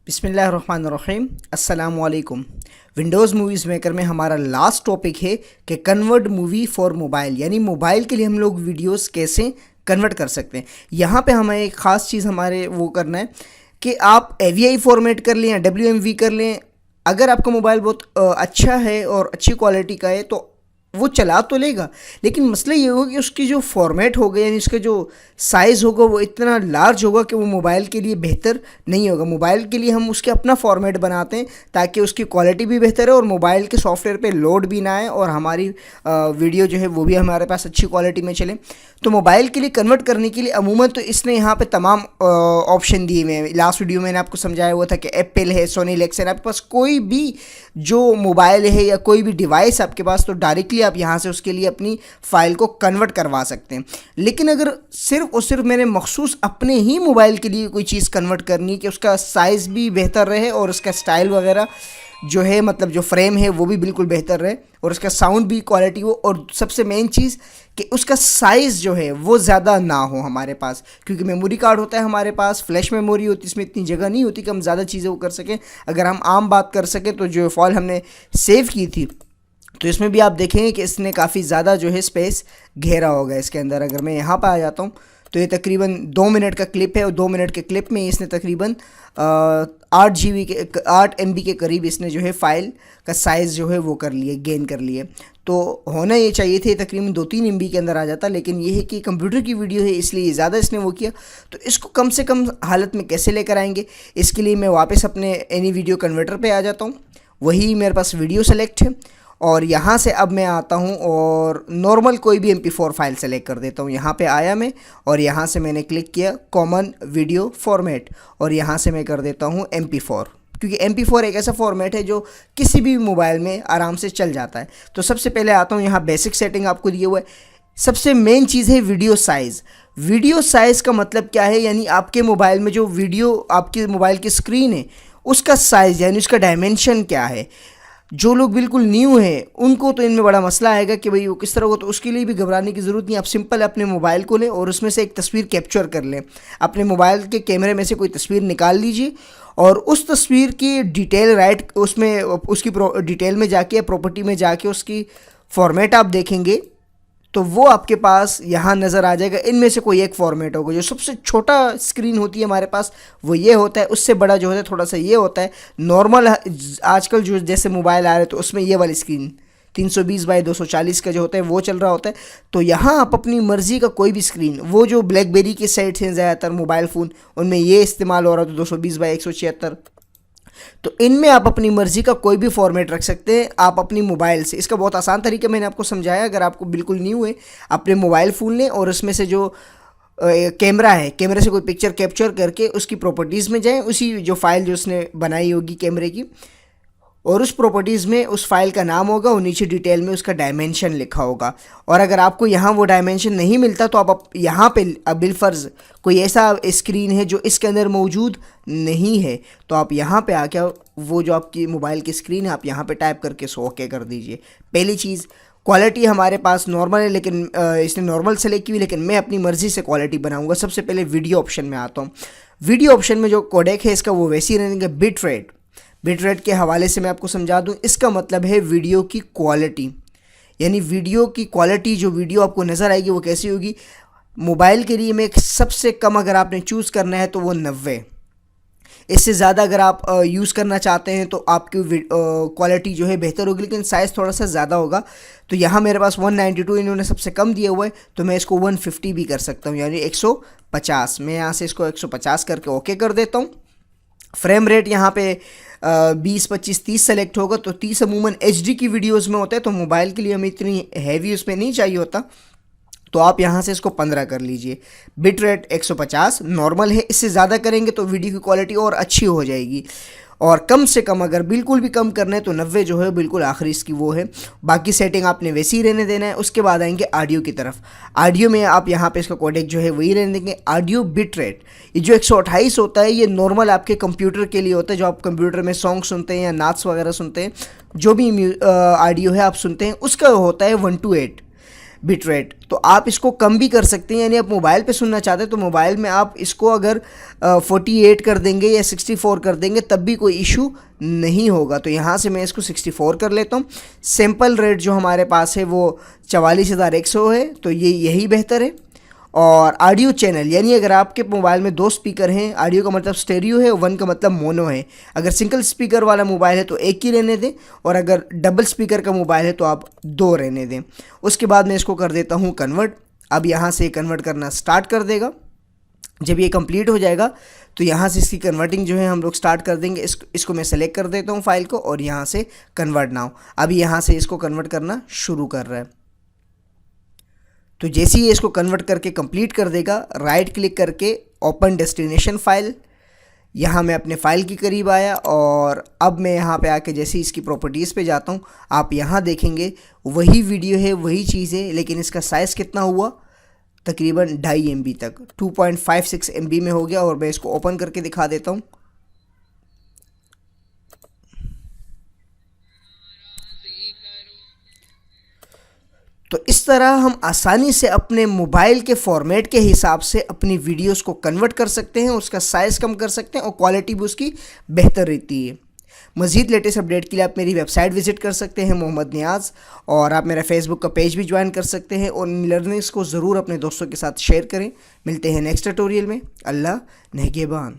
बिस्मिल्लाहिर्रहमानिर्रहीम, अस्सलामुअलैकुम। Windows movies maker में हमारा लास्ट टॉपिक है कि कन्वर्ट मूवी फॉर मोबाइल, यानी मोबाइल के लिए हम लोग वीडियोस कैसे कन्वर्ट कर सकते हैं। यहाँ पे हमें एक ख़ास चीज़ हमारे वो करना है कि आप AVI फॉर्मेट कर लें या WMV कर लें। अगर आपका मोबाइल बहुत अच्छा है और अच्छी क्वालिटी का है तो वो चला तो लेगा, लेकिन मसला ये होगा कि उसकी जो फॉर्मेट होगा यानी उसका जो साइज़ होगा वो इतना लार्ज होगा कि वो मोबाइल के लिए बेहतर नहीं होगा। मोबाइल के लिए हम उसके अपना फॉर्मेट बनाते हैं ताकि उसकी क्वालिटी भी बेहतर है और मोबाइल के सॉफ्टवेयर पे लोड भी ना आए और हमारी वीडियो जो है वो भी हमारे पास अच्छी क्वालिटी में चले। तो मोबाइल के लिए कन्वर्ट करने के लिए अमूमन तो इसने यहाँ पे तमाम ऑप्शन दिए हुए हैं। लास्ट वीडियो में मैंने आपको समझाया हुआ था कि एप्पल है, सोनी लेक्सन, आपके पास कोई भी जो मोबाइल है या कोई भी डिवाइस आपके पास, तो डायरेक्टली आप यहाँ से उसके लिए अपनी फ़ाइल को कन्वर्ट करवा सकते हैं। लेकिन अगर सिर्फ और सिर्फ मैंने मखसूस अपने ही मोबाइल के लिए कोई चीज़ कन्वर्ट करनी है कि उसका साइज़ भी बेहतर रहे और उसका स्टाइल वगैरह जो है, मतलब जो फ्रेम है वो भी बिल्कुल बेहतर रहे और उसका साउंड भी क्वालिटी हो, और सबसे मेन चीज़ कि उसका साइज़ जो है वो ज़्यादा ना हो हमारे पास, क्योंकि मेमोरी कार्ड होता है हमारे पास, फ्लैश मेमोरी होती है, इसमें इतनी जगह नहीं होती कि हम ज़्यादा चीज़ें वो कर सकें। अगर हम आम बात कर सकें तो जो फाइल हमने सेव की थी तो इसमें भी आप देखेंगे कि इसने काफ़ी ज़्यादा जो है स्पेस घेरा होगा इसके अंदर। अगर मैं यहाँ पर आ जाता हूँ तो ये तकरीबन 2 मिनट का क्लिप है और 2 मिनट के क्लिप में इसने तकरीबन 8 MB के करीब इसने जो है फ़ाइल का साइज़ जो है वो कर लिए, गेन कर लिए। तो होना ये चाहिए थे तकरीबन 2-3 MB के अंदर आ जाता, लेकिन ये है कि कंप्यूटर की वीडियो है इसलिए ज़्यादा इसने वो किया। तो इसको कम से कम हालत में कैसे लेकर आएंगे, इसके लिए मैं वापस अपने एनी वीडियो कन्वर्टर पे आ जाता हूँ। वही मेरे पास वीडियो सेलेक्ट है और यहाँ से अब मैं आता हूँ और नॉर्मल कोई भी MP4 फाइल सेलेक्ट कर देता हूँ। यहाँ पे आया मैं और यहाँ से मैंने क्लिक किया कॉमन वीडियो फॉर्मेट और यहाँ से मैं कर देता हूँ MP4, क्योंकि MP4 एक ऐसा फॉर्मेट है जो किसी भी मोबाइल में आराम से चल जाता है। तो सबसे पहले आता हूँ, यहाँ बेसिक सेटिंग आपको दिए हुआ है। सबसे मेन चीज़ है वीडियो साइज़। वीडियो साइज़ का मतलब क्या है, यानी आपके मोबाइल में जो वीडियो आपके मोबाइल की स्क्रीन है उसका साइज़ यानी उसका डायमेंशन क्या है। जो लोग बिल्कुल न्यू हैं उनको तो इनमें बड़ा मसला आएगा कि भाई वो किस तरह हो, तो उसके लिए भी घबराने की ज़रूरत नहीं। आप सिंपल अपने मोबाइल को लें और उसमें से एक तस्वीर कैप्चर कर लें। अपने मोबाइल के कैमरे में से कोई तस्वीर निकाल लीजिए और उस तस्वीर की डिटेल राइट उसमें उसकी डिटेल में जाके, प्रॉपर्टी में जाके उसकी फॉर्मेट आप देखेंगे तो वो आपके पास यहाँ नज़र आ जाएगा। इनमें से कोई एक फॉर्मेट होगा। जो सबसे छोटा स्क्रीन होती है हमारे पास वो ये होता है, उससे बड़ा जो होता है थोड़ा सा ये होता है। नॉर्मल आजकल जो जैसे मोबाइल आ रहे हैं तो उसमें ये वाली स्क्रीन 320x240 का जो होता है वो चल रहा होता है। तो यहाँ आप अपनी मर्ज़ी का कोई भी स्क्रीन, वो जो ब्लैकबेरी के सेट हैं ज़्यादातर मोबाइल फ़ोन उनमें ये इस्तेमाल हो रहा है, तो 220x176, तो इनमें आप अपनी मर्ज़ी का कोई भी फॉर्मेट रख सकते हैं आप अपनी मोबाइल से। इसका बहुत आसान तरीका मैंने आपको समझाया। अगर आपको बिल्कुल न्यू है, अपने मोबाइल फ़ोन लें और उसमें से जो कैमरा है, कैमरे से कोई पिक्चर कैप्चर करके उसकी प्रॉपर्टीज़ में जाएं, उसी जो फाइल जो उसने बनाई होगी कैमरे की, और उस प्रॉपर्टीज़ में उस फाइल का नाम होगा और नीचे डिटेल में उसका डायमेंशन लिखा होगा। और अगर आपको यहाँ वो डायमेंशन नहीं मिलता तो आप यहाँ पे बिलफर्ज कोई ऐसा स्क्रीन है जो इसके अंदर मौजूद नहीं है तो आप यहाँ पे आके वो जो आपकी मोबाइल की स्क्रीन है आप यहाँ पे टाइप करके ओके कर दीजिए। पहली चीज़, क्वालिटी हमारे पास नॉर्मल है, लेकिन इसने नॉर्मल सेलेक्ट की हुई, लेकिन मैं अपनी मर्ज़ी से क्वालिटी बनाऊँगा। सबसे पहले वीडियो ऑप्शन में आता हूँ। वीडियो ऑप्शन में जो कोडेक है इसका वो वैसे ही रहेंगे बिट रेट। बिट रेट के हवाले से मैं आपको समझा दूं, इसका मतलब है वीडियो की क्वालिटी, यानी वीडियो की क्वालिटी जो वीडियो आपको नज़र आएगी वो कैसी होगी। मोबाइल के लिए में सबसे कम अगर आपने चूज़ करना है तो वो 90। इससे ज़्यादा अगर आप यूज़ करना चाहते हैं तो आपकी क्वालिटी जो है बेहतर होगी, लेकिन साइज़ थोड़ा सा ज़्यादा होगा। तो यहाँ मेरे पास 192 इन्होंने सबसे कम दिया हुआ है, तो मैं इसको 150 भी कर सकता हूँ, यानी 150। मैं यहाँ से इसको 150 करके ओके कर देता हूँ। फ्रेम रेट यहाँ पे 20, 25, 30 सेलेक्ट होगा, तो 30 अमूमन HD की वीडियोस में होता है, तो मोबाइल के लिए हमें इतनी हैवी उसमें नहीं चाहिए होता, तो आप यहाँ से इसको 15 कर लीजिए। बिट रेट 150 नॉर्मल है, इससे ज़्यादा करेंगे तो वीडियो की क्वालिटी और अच्छी हो जाएगी। और कम से कम अगर बिल्कुल भी कम करना है तो 90 जो है बिल्कुल आखिरी इसकी वो है। बाकी सेटिंग आपने वैसे ही रहने देना है। उसके बाद आएंगे ऑडियो की तरफ। ऑडियो में आप यहाँ पे इसका कोडेक जो है वही रहने देंगे। ऑडियो बिट रेट, ये जो 128 होता है ये नॉर्मल आपके कंप्यूटर के लिए होता है, जो आप कंप्यूटर में सॉन्ग सुनते हैं या नाट्स वगैरह सुनते हैं, जो भी ऑडियो है आप सुनते हैं, उसका होता है 128 बिट रेट। तो आप इसको कम भी कर सकते हैं, यानी आप मोबाइल पे सुनना चाहते हैं तो मोबाइल में आप इसको अगर 48 कर देंगे या 64 कर देंगे तब भी कोई इशू नहीं होगा। तो यहाँ से मैं इसको 64 कर लेता हूँ। सैम्पल रेट जो हमारे पास है वो 44,100 है, तो ये यही बेहतर है। और ऑडियो चैनल, यानी अगर आपके मोबाइल में 2 स्पीकर हैं, ऑडियो का मतलब स्टेरियो है, 1 का मतलब मोनो है। अगर सिंगल स्पीकर वाला मोबाइल है तो 1 ही रहने दें, और अगर डबल स्पीकर का मोबाइल है तो आप 2 रहने दें। उसके बाद मैं इसको कर देता हूँ कन्वर्ट। अब यहाँ से कन्वर्ट करना स्टार्ट कर देगा। जब ये कंप्लीट हो जाएगा तो यहाँ से इसकी कन्वर्टिंग जो है हम लोग स्टार्ट कर देंगे। इसको मैं सेलेक्ट कर देता हूँ फाइल को, और यहाँ से कन्वर्ट नाउ। अभी यहाँ से इसको कन्वर्ट करना शुरू कर रहा है। तो जैसे ही इसको कन्वर्ट करके कंप्लीट कर देगा, राइट क्लिक करके ओपन डेस्टिनेशन फाइल, यहाँ मैं अपने फ़ाइल के करीब आया, और अब मैं यहाँ पे आके जैसे इसकी प्रॉपर्टीज़ पे जाता हूँ, आप यहाँ देखेंगे वही वीडियो है, वही चीज़ है, लेकिन इसका साइज़ कितना हुआ, तकरीबन 2.5 MB तक, 2.56 MB में हो गया। और मैं इसको ओपन करके दिखा देता हूँ। तो इस तरह हम आसानी से अपने मोबाइल के फॉर्मेट के हिसाब से अपनी वीडियोस को कन्वर्ट कर सकते हैं, उसका साइज़ कम कर सकते हैं, और क्वालिटी भी उसकी बेहतर रहती है। मज़ीद लेटेस्ट अपडेट के लिए आप मेरी वेबसाइट विज़िट कर सकते हैं मोहम्मद नियाज़, और आप मेरा फेसबुक का पेज भी ज्वाइन कर सकते हैं। और इन लर्निंग्स को ज़रूर अपने दोस्तों के साथ शेयर करें। मिलते हैं नेक्स्ट ट्यूटोरियल में। अल्लाह नेगेबान।